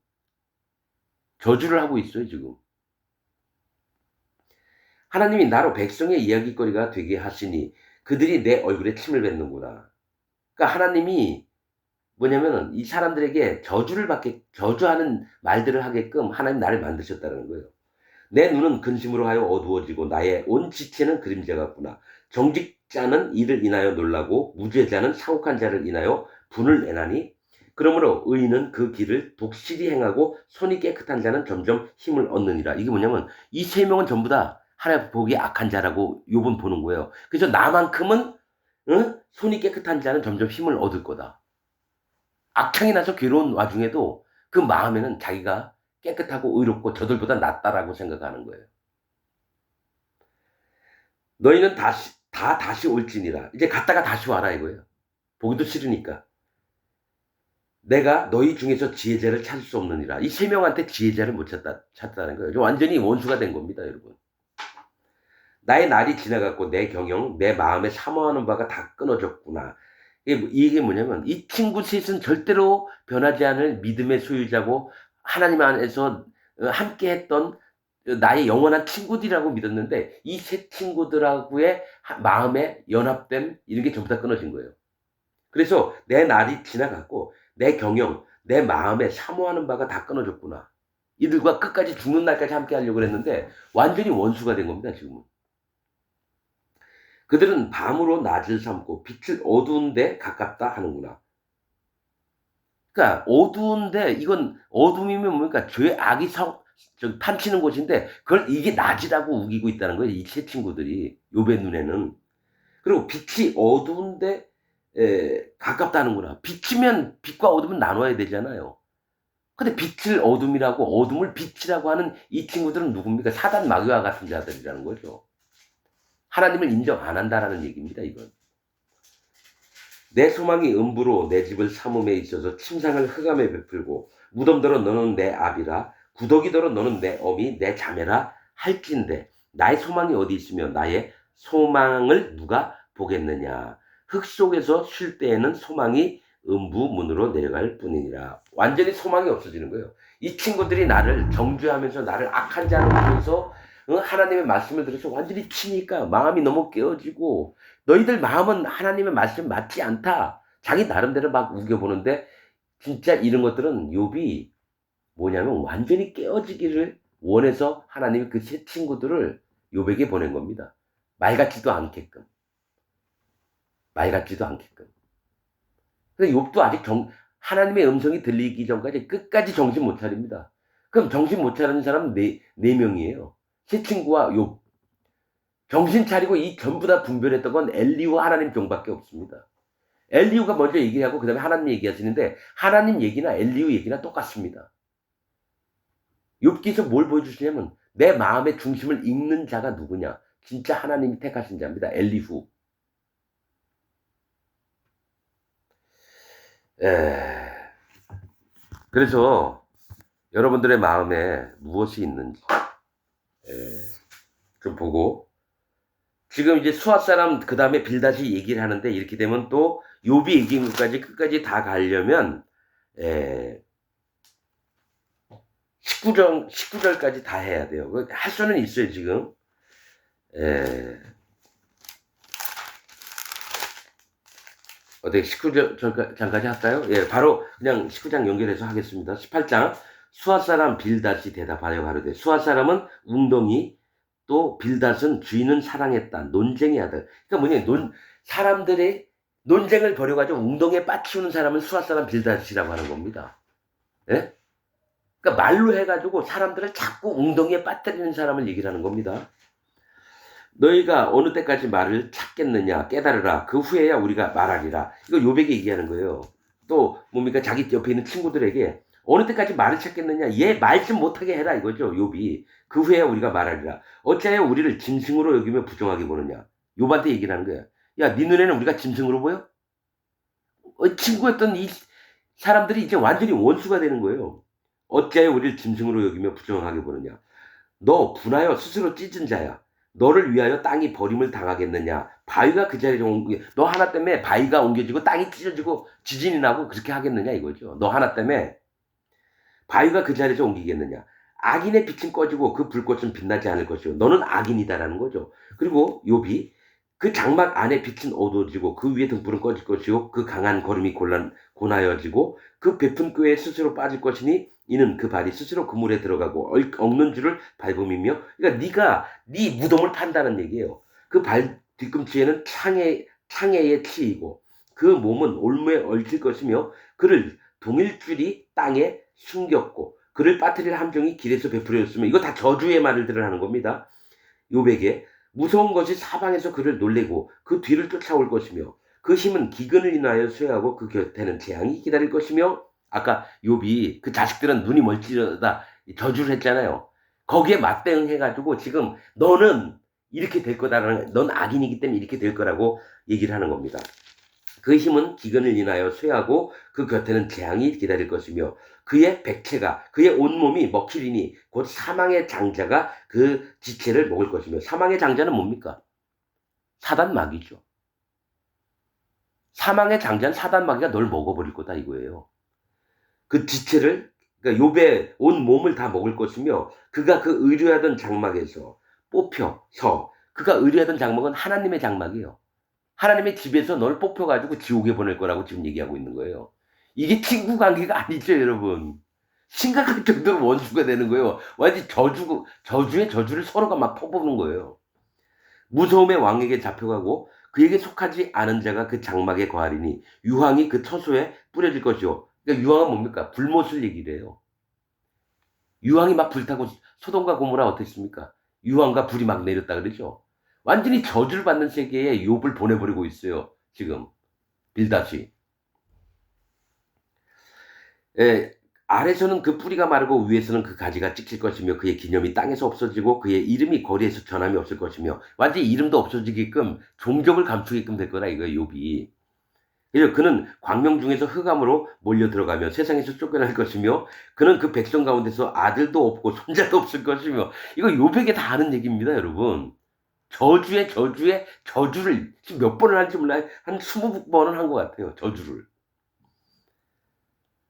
저주를 하고 있어요, 지금. 하나님이 나로 백성의 이야깃거리가 되게 하시니 그들이 내 얼굴에 침을 뱉는구나. 그러니까 하나님이 뭐냐면은 이 사람들에게 저주하는 말들을 하게끔 하나님 나를 만드셨다는 거예요. 내 눈은 근심으로 하여 어두워지고 나의 온 지체는 그림자 같구나. 정직자는 이를 인하여 놀라고 무죄자는 사혹한 자를 인하여 분을 내나니 그러므로 의인은 그 길을 독실히 행하고 손이 깨끗한 자는 점점 힘을 얻느니라. 이게 뭐냐면 이 세 명은 전부 다 하나님 보기에 악한 자라고 욥은 보는 거예요. 그래서 나만큼은 손이 깨끗한 자는 점점 힘을 얻을 거다. 악창이 나서 괴로운 와중에도 그 마음에는 자기가 깨끗하고 의롭고 저들보다 낫다라고 생각하는 거예요. 너희는 다시 올지니라. 이제 갔다가 다시 와라 이거예요. 보기도 싫으니까. 내가 너희 중에서 지혜자를 찾을 수 없느니라. 이 세 명한테 지혜자를 못 찾다는 거예요. 완전히 원수가 된 겁니다, 여러분. 나의 날이 지나갔고 내 경영, 내 마음에 사모하는 바가 다 끊어졌구나. 이게 뭐냐면 이 친구 셋은 절대로 변하지 않을 믿음의 소유자고 하나님 안에서 함께 했던 나의 영원한 친구들이라고 믿었는데 이 세 친구들하고의 마음의 연합됨 이런 게 전부 다 끊어진 거예요. 그래서 내 날이 지나갔고 내 경영, 내 마음에 사모하는 바가 다 끊어졌구나. 이들과 끝까지 죽는 날까지 함께 하려고 했는데 완전히 원수가 된 겁니다, 지금은. 그들은 밤으로 낮을 삼고 빛을 어두운데 가깝다 하는구나. 그러니까 어두운데 이건 어둠이면 뭡니까? 악이 판치는 곳인데 그걸 이게 낮이라고 우기고 있다는 거예요. 이 세 친구들이 욥의 눈에는. 그리고 빛이 어두운데 가깝다는구나. 빛이면 빛과 어둠은 나눠야 되잖아요. 근데 빛을 어둠이라고 어둠을 빛이라고 하는 이 친구들은 누굽니까? 사단 마귀와 같은 자들이라는 거죠. 하나님을 인정 안 한다라는 얘기입니다, 이건. 내 소망이 음부로 내 집을 삼음에 있어서 침상을 흑암에 베풀고 무덤더러 너는 내 아비라 구더기더러 너는 내 어미 내 자매라 할진대 나의 소망이 어디 있으며 나의 소망을 누가 보겠느냐. 흙 속에서 쉴 때에는 소망이 음부 문으로 내려갈 뿐이니라. 완전히 소망이 없어지는 거예요. 이 친구들이 나를 정죄하면서 나를 악한 자로 보면서 하나님의 말씀을 들어서 완전히 치니까 마음이 너무 깨어지고 너희들 마음은 하나님의 말씀 맞지 않다. 자기 나름대로 막 우겨보는데 진짜 이런 것들은 욥이 뭐냐면 완전히 깨어지기를 원해서 하나님이 그 세 친구들을 욥에게 보낸 겁니다. 말 같지도 않게끔. 근데 욥도 아직 하나님의 음성이 들리기 전까지 끝까지 정신 못 차립니다. 그럼 정신 못 차리는 사람은 네 명이에요. 세 친구와 욥. 정신 차리고 이 전부 다 분별했던 건 엘리후와 하나님 종밖에 없습니다. 엘리후가 먼저 얘기하고 그 다음에 하나님 얘기하시는데 하나님 얘기나 엘리후 얘기나 똑같습니다. 욥기에서 뭘 보여주시냐면 내 마음의 중심을 읽는 자가 누구냐. 진짜 하나님이 택하신 자입니다. 엘리후. 그래서 여러분들의 마음에 무엇이 있는지 좀 보고 지금 이제 수아 사람 그 다음에 빌닷이 얘기를 하는데 이렇게 되면 또 욥이 얘기한 것까지 끝까지 다 가려면 19절까지 다 해야 돼요. 할 수는 있어요 지금. 어떻게 19장까지 할까요? 예, 바로 그냥 19장 연결해서 하겠습니다. 18장 수아 사람 빌닷이 대답하여 가로되 수아 사람은 웅덩이 또 빌닷은 주인은 사랑했다. 논쟁의 아들. 그러니까 뭐냐 사람들의 논쟁을 벌여가지고 웅덩이에 빠치우는 사람은 수아 사람 빌닷이라고 하는 겁니다. 예? 그러니까 말로 해가지고 사람들을 자꾸 웅덩이에 빠뜨리는 사람을 얘기를 하는 겁니다. 너희가 어느 때까지 말을 찾겠느냐 깨달으라. 그 후에야 우리가 말하리라. 이거 욥에게 얘기하는 거예요. 또 뭡니까 자기 옆에 있는 친구들에게 어느 때까지 말을 찾겠느냐. 얘 말 좀 못하게 해라 이거죠. 욥이. 그 후에야 우리가 말하리라. 어찌하여 우리를 짐승으로 여기며 부정하게 보느냐. 욥한테 얘기를 하는 거야. 야, 네 눈에는 우리가 짐승으로 보여? 친구였던 이 사람들이 이제 완전히 원수가 되는 거예요. 어찌하여 우리를 짐승으로 여기며 부정하게 보느냐. 너 분하여 스스로 찢은 자야. 너를 위하여 땅이 버림을 당하겠느냐. 바위가 그 자리에 너 하나 때문에 바위가 옮겨지고 땅이 찢어지고 지진이 나고 그렇게 하겠느냐 이거죠. 너 하나 때문에 바위가 그 자리에서 옮기겠느냐. 악인의 빛은 꺼지고 그 불꽃은 빛나지 않을 것이요. 너는 악인이다라는 거죠. 그리고 욥이 그 장막 안에 빛은 어두워지고 그 위에 등불은 꺼질 것이요. 그 강한 걸음이 고나여지고 그 베푼 꾀에 스스로 빠질 것이니 이는 그 발이 스스로 그 물에 들어가고 엉는 줄을 밟음이며, 그러니까 네가 네 무덤을 판다는 얘기예요. 그 발 뒤꿈치에는 창해에 치이고 그 몸은 올무에 얽힐 것이며 그를 동일줄이 땅에 숨겼고 그를 빠뜨릴 함정이 길에서 베풀어졌으며, 이거 다 저주의 말들을 하는 겁니다. 욥에게 무서운 것이 사방에서 그를 놀래고 그 뒤를 쫓아올 것이며 그 힘은 기근을 인하여 쇠하고 그 곁에는 재앙이 기다릴 것이며, 아까 욥이 그 자식들은 눈이 멀찌르다 저주를 했잖아요. 거기에 맞대응해가지고 지금 너는 이렇게 될 거다라는, 넌 악인이기 때문에 이렇게 될 거라고 얘기를 하는 겁니다. 그 힘은 기근을 인하여 쇠하고 그 곁에는 재앙이 기다릴 것이며 그의 백체가 그의 온몸이 먹히리니 곧 사망의 장자가 그 지체를 먹을 것이며. 사망의 장자는 뭡니까? 사단마귀죠. 사망의 장자는 사단마귀가 널 먹어버릴 거다 이거예요. 그 지체를, 그러니까 욥의 온 몸을 다 먹을 것이며 그가 그 의뢰하던 장막에서 뽑혀서, 그가 의뢰하던 장막은 하나님의 장막이에요. 하나님의 집에서 널 뽑혀가지고 지옥에 보낼 거라고 지금 얘기하고 있는 거예요. 이게 친구 관계가 아니죠, 여러분. 심각할 정도로 원수가 되는 거예요. 완전 저주의 저주를 서로가 막 퍼부는 거예요. 무서움의 왕에게 잡혀가고 그에게 속하지 않은 자가 그 장막에 거하리니 유황이 그 처소에 뿌려질 것이요. 그러니까 유황은 뭡니까? 불못을 얘기를 해요. 유황이 막 불타고 소돔과 고모라 어땠습니까? 유황과 불이 막 내렸다 그러죠. 완전히 저주를 받는 세계에 욥을 보내버리고 있어요. 지금 빌닷이. 아래서는 그 뿌리가 마르고 위에서는 그 가지가 찍힐 것이며 그의 기념이 땅에서 없어지고 그의 이름이 거리에서 전함이 없을 것이며, 완전히 이름도 없어지게끔 종족을 감추게끔 될 거라 이거예요, 욥이. 그래서 그는 광명 중에서 흑암으로 몰려 들어가며 세상에서 쫓겨날 것이며 그는 그 백성 가운데서 아들도 없고 손자도 없을 것이며. 이거 욥에게 다 하는 얘기입니다, 여러분. 저주의 저주를 지금 몇 번을 한지 몰라요. 한 20번은 한 것 같아요, 저주를.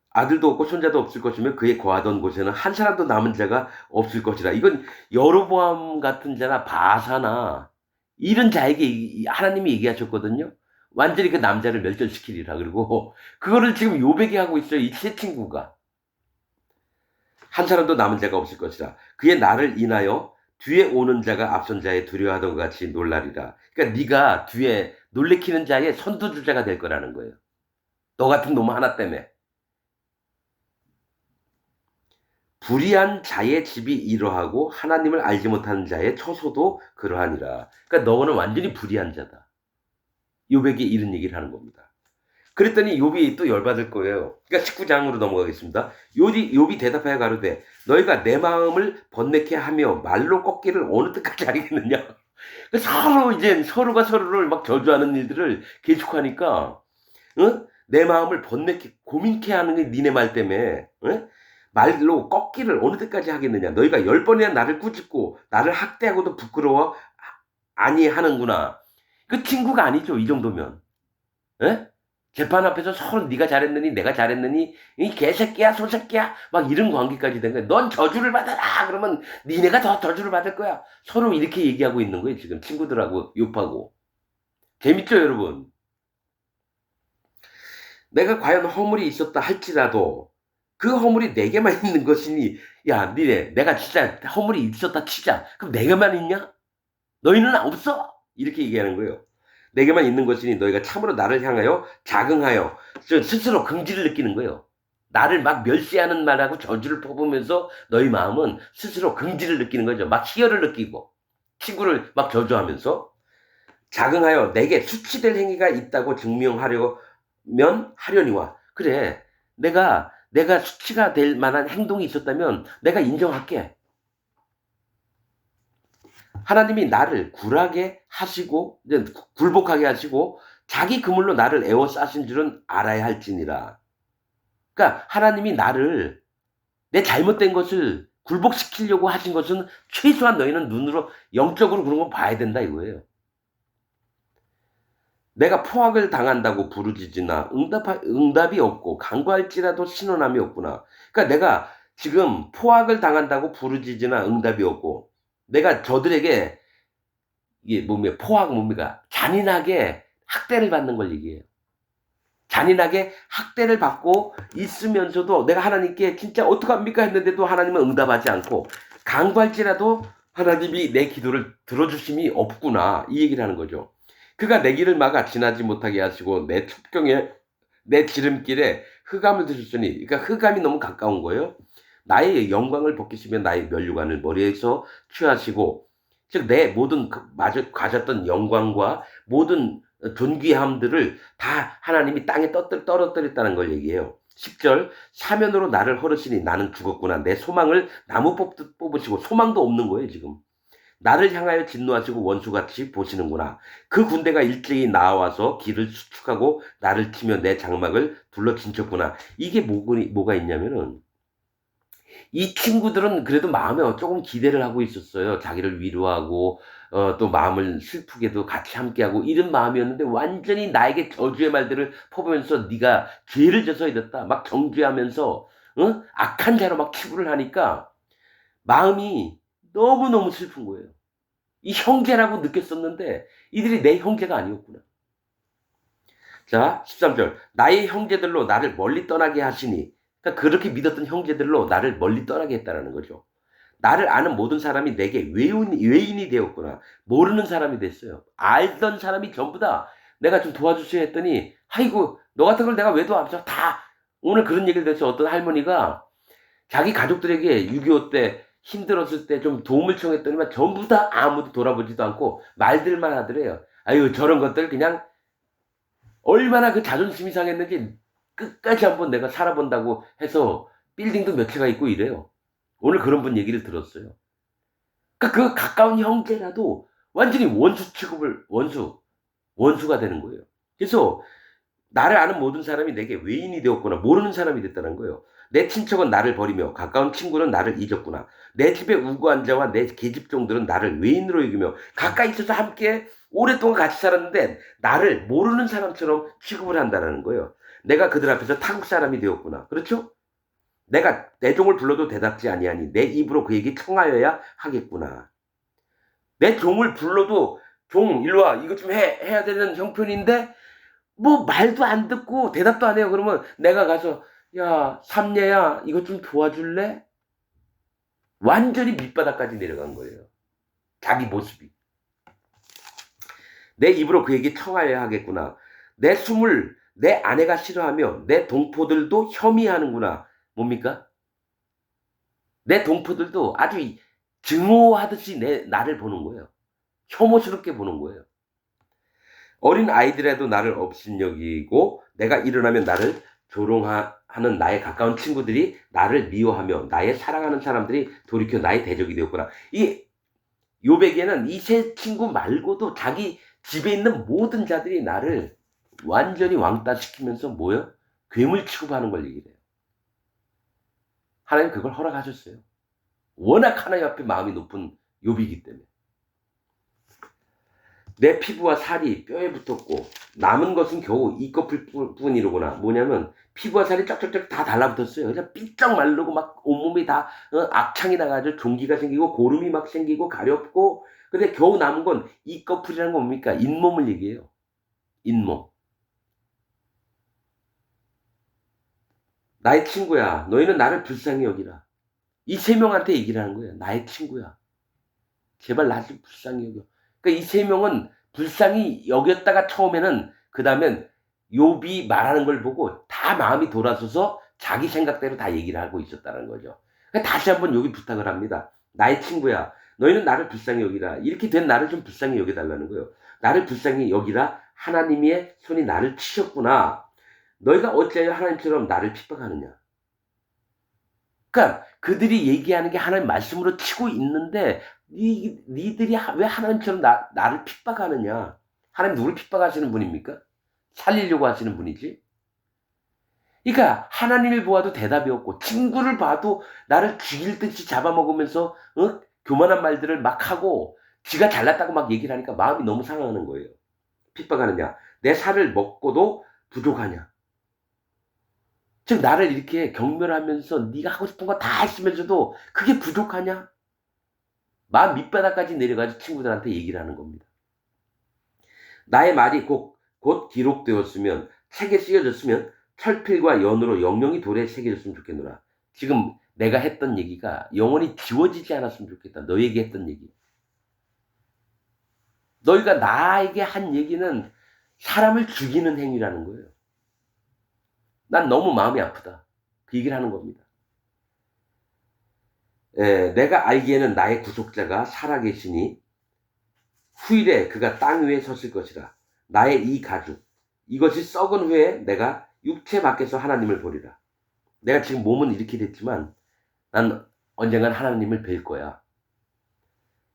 아들도 없고 손자도 없을 것이며 그의 거하던 곳에는 한 사람도 남은 자가 없을 것이라. 이건 여로보암 같은 자나 바사나 이런 자에게 하나님이 얘기하셨거든요. 완전히 그 남자를 멸절시키리라. 그리고 그거를 지금 욥에게 하고 있어요, 이 세 친구가. 한 사람도 남은 자가 없을 것이라. 그의 나를 인하여 뒤에 오는 자가 앞선 자의 두려워하던 것 같이 놀라리라. 그러니까 네가 뒤에 놀래키는 자의 선두주자가 될 거라는 거예요. 너 같은 놈 하나 때문에. 불의한 자의 집이 이러하고 하나님을 알지 못하는 자의 처소도 그러하니라. 그러니까 너는 완전히 불의한 자다. 욥에게 이런 얘기를 하는 겁니다. 그랬더니 욥이 또 열받을 거예요. 그러니까 19장으로 넘어가겠습니다. 욥이 대답하여 가로되 너희가 내 마음을 번뇌케 하며 말로 꺾기를 어느 때까지 하겠느냐. 서로 이제 서로가 서로를 막 저주하는 일들을 계속하니까, 내 마음을 번뇌케 고민케 하는 게 니네 말 때문에, 말로 꺾기를 어느 때까지 하겠느냐. 너희가 10번이나 나를 꾸짖고 나를 학대하고도 부끄러워 아니하는구나. 그 친구가 아니죠, 이 정도면. 에? 재판 앞에서 서로 네가 잘했느니 내가 잘했느니 이 개새끼야 소새끼야 막 이런 관계까지 된 거야. 넌 저주를 받아라 그러면 니네가 더 저주를 받을 거야. 서로 이렇게 얘기하고 있는 거예요, 지금 친구들하고 욥하고. 재밌죠, 여러분? 내가 과연 허물이 있었다 할지라도 그 허물이 내게만 있는 것이니, 야 니네 내가 진짜 허물이 있었다 치자. 그럼 내게만 있냐? 너희는 없어? 이렇게 얘기하는 거예요. 내게만 있는 것이니 너희가 참으로 나를 향하여 자긍하여 스스로 긍지를 느끼는 거예요. 나를 막 멸시하는 말하고 저주를 퍼부으면서 너희 마음은 스스로 긍지를 느끼는 거죠. 막 희열을 느끼고 친구를 막 저주하면서 자긍하여 내게 수치될 행위가 있다고 증명하려면 하려니와. 그래, 내가 수치가 될 만한 행동이 있었다면 내가 인정할게. 하나님이 나를 굴하게 하시고 굴복하게 하시고 자기 그물로 나를 에워싸신 줄은 알아야 할지니라. 그러니까 하나님이 나를 내 잘못된 것을 굴복시키려고 하신 것은 최소한 너희는 눈으로 영적으로 그런 거 봐야 된다 이거예요. 내가 포악을 당한다고 부르짖으나 응답이 없고 간구할지라도 신원함이 없구나. 그러니까 내가 지금 포악을 당한다고 부르짖으나 응답이 없고 내가 저들에게 이게 뭡니까? 포악 뭡니까? 잔인하게 학대를 받는 걸 얘기해요. 잔인하게 학대를 받고 있으면서도 내가 하나님께 진짜 어떡합니까 했는데도 하나님은 응답하지 않고 간구할지라도 하나님이 내 기도를 들어주심이 없구나 이 얘기를 하는 거죠. 그가 내 길을 막아 지나지 못하게 하시고 내 첩경에 내 지름길에 흑암을 두셨으니 그러니까 흑암이 너무 가까운 거예요. 나의 영광을 벗기시며 나의 면류관을 머리에서 취하시고 즉 내 모든 가졌던 영광과 모든 존귀함들을 다 하나님이 땅에 떨어뜨렸다는 걸 얘기해요. 10절 사면으로 나를 허르시니 나는 죽었구나. 내 소망을 나무 뽑듯 뽑으시고 소망도 없는 거예요 지금. 나를 향하여 진노하시고 원수같이 보시는구나. 그 군대가 일제히 나와서 길을 수축하고 나를 치며 내 장막을 둘러 진쳤구나. 이게 뭐가 있냐면은 이 친구들은 그래도 마음에 조금 기대를 하고 있었어요. 자기를 위로하고 또 마음을 슬프게도 같이 함께하고 이런 마음이었는데 완전히 나에게 저주의 말들을 퍼부으면서 네가 죄를 져서 이랬다. 막 정죄하면서 악한 자로 막 치부를 하니까 마음이 너무너무 슬픈 거예요. 이 형제라고 느꼈었는데 이들이 내 형제가 아니었구나. 자, 13절. 나의 형제들로 나를 멀리 떠나게 하시니 그러니까 그렇게 믿었던 형제들로 나를 멀리 떠나게 했다는 거죠. 나를 아는 모든 사람이 내게 외인이 되었구나. 모르는 사람이 됐어요. 알던 사람이 전부 다 내가 좀 도와주세요 했더니 아이고 너 같은 걸 내가 왜 도와줘. 다 오늘 그런 얘기를 들었어요. 어떤 할머니가 자기 가족들에게 6.25 때 힘들었을 때 좀 도움을 청했더니만 전부 다 아무도 돌아보지도 않고 말들만 하더래요. 아유 저런 것들 그냥 얼마나 그 자존심이 상했는지 끝까지 한번 내가 살아본다고 해서 빌딩도 몇 채가 있고 이래요. 오늘 그런 분 얘기를 들었어요. 그러니까 그 가까운 형제라도 완전히 원수가 되는 거예요. 그래서 나를 아는 모든 사람이 내게 외인이 되었구나. 모르는 사람이 됐다는 거예요. 내 친척은 나를 버리며 가까운 친구는 나를 잊었구나. 내 집에 우고한 자와 내 계집종들은 나를 외인으로 여기며 가까이 있어서 함께 오랫동안 같이 살았는데 나를 모르는 사람처럼 취급을 한다는 거예요. 내가 그들 앞에서 타국 사람이 되었구나. 그렇죠? 내가 내 종을 불러도 대답지 아니하니 내 입으로 그에게 청하여야 하겠구나. 내 종을 불러도 종 일로와 이것 좀 해야 되는 형편인데 뭐 말도 안 듣고 대답도 안 해요. 그러면 내가 가서 야 삼례야 이것 좀 도와줄래? 완전히 밑바닥까지 내려간 거예요. 자기 모습이. 내 입으로 그에게 청하여야 하겠구나. 내 숨을 내 아내가 싫어하며 내 동포들도 혐의하는구나. 뭡니까? 내 동포들도 아주 증오하듯이 나를 보는 거예요. 혐오스럽게 보는 거예요. 어린 아이들에도 나를 업신여기고 내가 일어나면 나를 조롱하는 나의 가까운 친구들이 나를 미워하며 나의 사랑하는 사람들이 돌이켜 나의 대적이 되었구나. 이 요백에는 이 세 친구 말고도 자기 집에 있는 모든 자들이 나를 완전히 왕따시키면서 뭐요? 괴물 취급하는 걸 얘기해요. 하나님 그걸 허락하셨어요. 워낙 하나님 앞에 마음이 높은 욥이기 때문에. 내 피부와 살이 뼈에 붙었고 남은 것은 겨우 이 껍질 뿐이로구나. 뭐냐면 피부와 살이 쫙쫙쫙 다 달라붙었어요. 그냥 삐쩍 마르고 막 온몸이 다 악창이 나가지고 종기가 생기고 고름이 막 생기고 가렵고 근데 겨우 남은 건 이 껍질이라는 건 뭡니까? 잇몸을 얘기해요. 잇몸. 나의 친구야 너희는 나를 불쌍히 여기라. 이 세 명한테 얘기를 하는 거예요. 나의 친구야. 제발 나 좀 불쌍히 여겨. 그러니까 이 세 명은 불쌍히 여겼다가 처음에는 그 다음엔 욥이 말하는 걸 보고 다 마음이 돌아서서 자기 생각대로 다 얘기를 하고 있었다는 거죠. 그러니까 다시 한번 욥이 부탁을 합니다. 나의 친구야 너희는 나를 불쌍히 여기라. 이렇게 된 나를 좀 불쌍히 여겨달라는 거예요. 나를 불쌍히 여기라. 하나님의 손이 나를 치셨구나. 너희가 어찌하여 하나님처럼 나를 핍박하느냐. 그러니까 그들이 얘기하는 게 하나님 말씀으로 치고 있는데 니들이 왜 하나님처럼 나를 핍박하느냐. 하나님 누굴 핍박하시는 분입니까? 살리려고 하시는 분이지. 그러니까 하나님을 보아도 대답이 없고 친구를 봐도 나를 죽일 듯이 잡아먹으면서 교만한 말들을 막 하고 지가 잘났다고 막 얘기를 하니까 마음이 너무 상하는 거예요. 핍박하느냐. 내 살을 먹고도 부족하냐. 즉 나를 이렇게 경멸하면서 네가 하고 싶은 거 다 했으면서도 그게 부족하냐? 마음 밑바닥까지 내려가서 친구들한테 얘기를 하는 겁니다. 나의 말이 곧 기록되었으면 책에 쓰여졌으면 철필과 연으로 영영이 돌에 새겨졌으면 좋겠노라. 지금 내가 했던 얘기가 영원히 지워지지 않았으면 좋겠다. 너에게 했던 얘기. 너희가 나에게 한 얘기는 사람을 죽이는 행위라는 거예요. 난 너무 마음이 아프다. 그 얘기를 하는 겁니다. 내가 알기에는 나의 구속자가 살아계시니 후일에 그가 땅 위에 섰을 것이라. 나의 이 가죽 이것이 썩은 후에 내가 육체 밖에서 하나님을 보리라. 내가 지금 몸은 이렇게 됐지만 난 언젠간 하나님을 뵐 거야.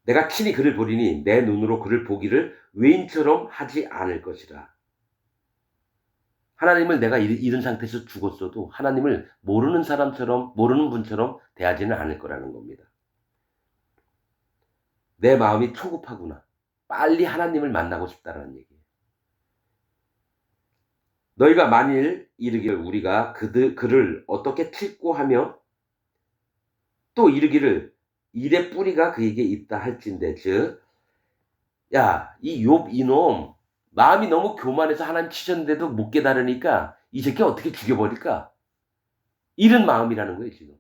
내가 친히 그를 보리니 내 눈으로 그를 보기를 외인처럼 하지 않을 것이라. 하나님을 내가 이런 상태에서 죽었어도 하나님을 모르는 사람처럼 모르는 분처럼 대하지는 않을 거라는 겁니다. 내 마음이 초급하구나. 빨리 하나님을 만나고 싶다라는 얘기예요. 너희가 만일 이르기를 우리가 그를 어떻게 칠고 하며 또 이르기를 일의 뿌리가 그에게 있다 할진대. 즉, 야, 이 욥 이놈 마음이 너무 교만해서 하나님 치셨는데도 못 깨달으니까 이 새끼 어떻게 죽여버릴까? 이런 마음이라는 거예요, 지금.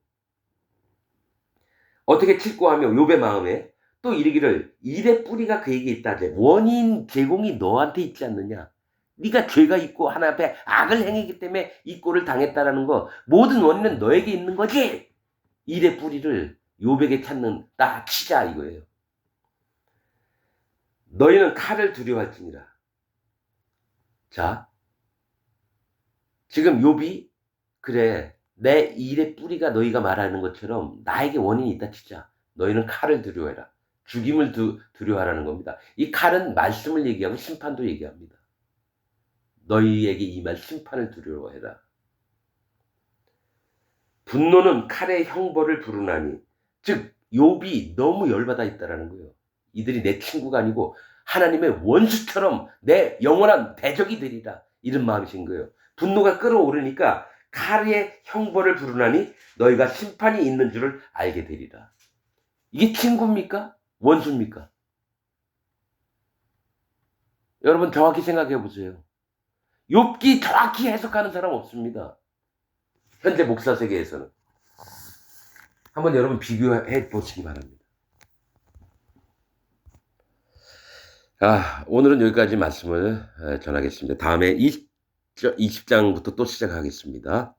어떻게 칠고 하며 욥의 마음에 또 이르기를 일의 뿌리가 그에게 있다. 원인 제공이 너한테 있지 않느냐? 네가 죄가 있고 하나님 앞에 악을 행했기 때문에 이 꼴을 당했다라는 거 모든 원인은 너에게 있는 거지. 일의 뿌리를 욥에게 찾는다 치자 이거예요. 너희는 칼을 두려워할지니라. 자, 지금 욥이 그래 내 일의 뿌리가 너희가 말하는 것처럼 나에게 원인이 있다 치자. 너희는 칼을 두려워해라. 죽임을 두려워하라는 겁니다. 이 칼은 말씀을 얘기하고 심판도 얘기합니다. 너희에게 임할 심판을 두려워해라. 분노는 칼의 형벌을 부르나니. 즉 욥이 너무 열받아 있다라는 거예요. 이들이 내 친구가 아니고 하나님의 원수처럼 내 영원한 대적이 되리라. 이런 마음이신 거예요. 분노가 끓어오르니까 칼의 형벌을 부르나니 너희가 심판이 있는 줄을 알게 되리라. 이게 친구입니까? 원수입니까? 여러분 정확히 생각해 보세요. 욥기 정확히 해석하는 사람 없습니다. 현재 목사 세계에서는. 한번 여러분 비교해 보시기 바랍니다. 오늘은 여기까지 말씀을 전하겠습니다. 다음에 20장부터 또 시작하겠습니다.